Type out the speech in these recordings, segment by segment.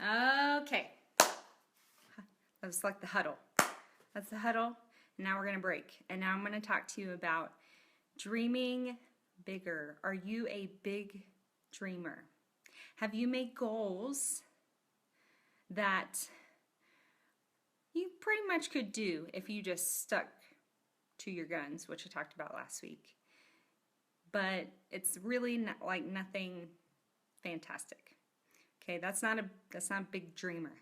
Okay. That was like the huddle. That's the huddle. And now we're going to break. And now I'm going to talk to you about dreaming bigger. Are you a big dreamer? Have you made goals that you pretty much could do if you just stuck to your guns, which I talked about last week? But it's really not like nothing fantastic. Okay, that's not a big dreamer.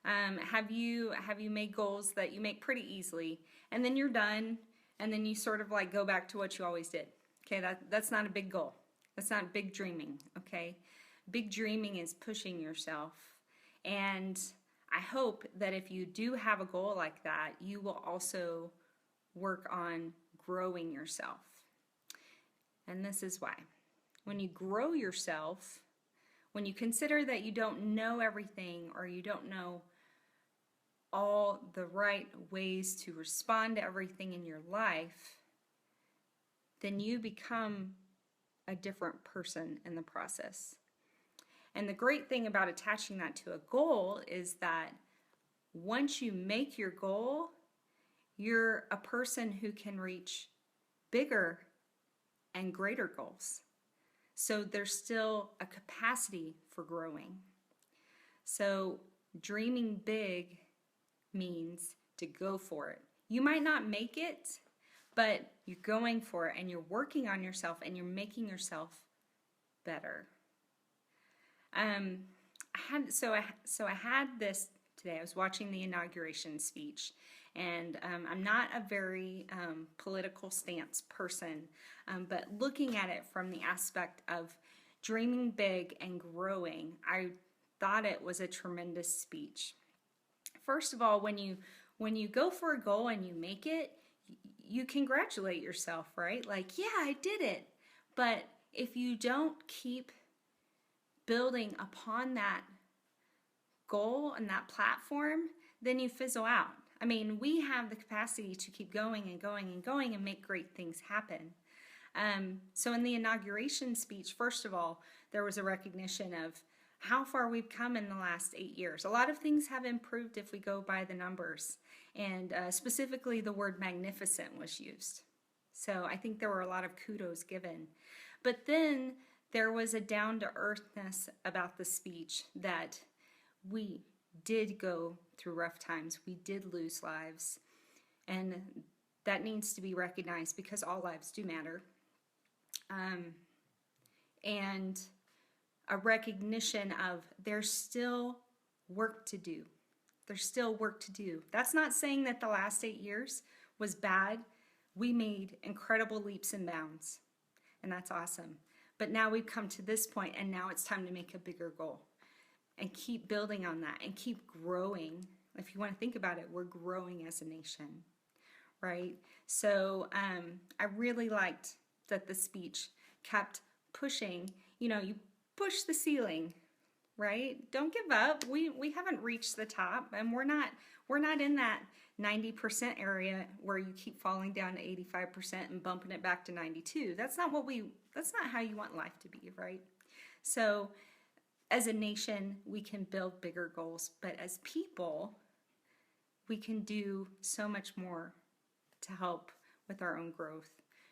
Have you made goals that you make pretty easily, and then you're done, and then you sort of like go back to what you always did? Okay, that's not a big goal. That's not big dreaming. Okay, big dreaming is pushing yourself, and I hope that if you do have a goal like that, you will also work on growing yourself. And this is why. When you grow yourself, when you consider that you don't know everything or you don't know all the right ways to respond to everything in your life, then you become a different person in the process. And the great thing about attaching that to a goal is that once you make your goal, you're a person who can reach bigger and greater goals. So there's still a capacity for growing. So dreaming big means to go for it. You might not make it, but you're going for it and you're working on yourself and you're making yourself better. I had this today. I was watching the inauguration speech, and I'm not a very political stance person, but looking at it from the aspect of dreaming big and growing, I thought it was a tremendous speech. First of all, when you go for a goal and you make it, you congratulate yourself, right? Like, yeah, I did it. But if you don't keep building upon that goal and that platform, then you fizzle out. I mean, we have the capacity to keep going and going and going and make great things happen. So in the inauguration speech, first of all, there was a recognition of how far we've come in the last 8 years. A lot of things have improved if we go by the numbers, and specifically the word magnificent was used. So I think there were a lot of kudos given. But then there was a down-to-earthness about the speech that we did go through rough times. We did lose lives, and that needs to be recognized because all lives do matter. And a recognition of there's still work to do. There's still work to do. That's not saying that the last 8 years was bad. We made incredible leaps and bounds, and that's awesome. But now we've come to this point, and now it's time to make a bigger goal and keep building on that and keep growing. If you want to think about it, we're growing as a nation, right? So I really liked that the speech kept pushing. You know, you push the ceiling, right? Don't give up. We haven't reached the top, and we're not in that 90% area where you keep falling down to 85% and bumping it back to 92. That's not how you want life to be, right? So as a nation, we can build bigger goals, but as people, we can do so much more to help with our own growth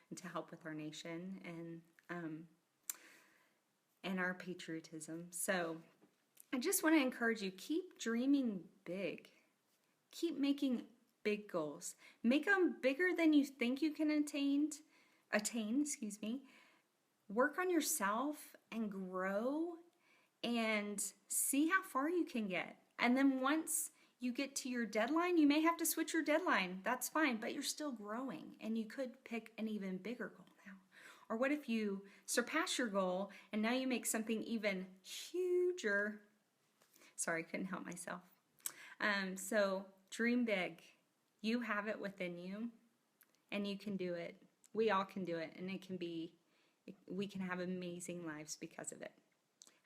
and to help with our nation and our patriotism. So I just want to encourage you, keep dreaming big. Keep making big goals. Make them bigger than you think you can attain, Work on yourself and grow and see how far you can get. And then once you get to your deadline, you may have to switch your deadline. That's fine, but you're still growing, and you could pick an even bigger goal now. Or what if you surpass your goal and now you make something even huger? Sorry, couldn't help myself. So dream big. You have it within you, and you can do it. We all can do it, and we can have amazing lives because of it.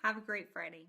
Have a great Friday.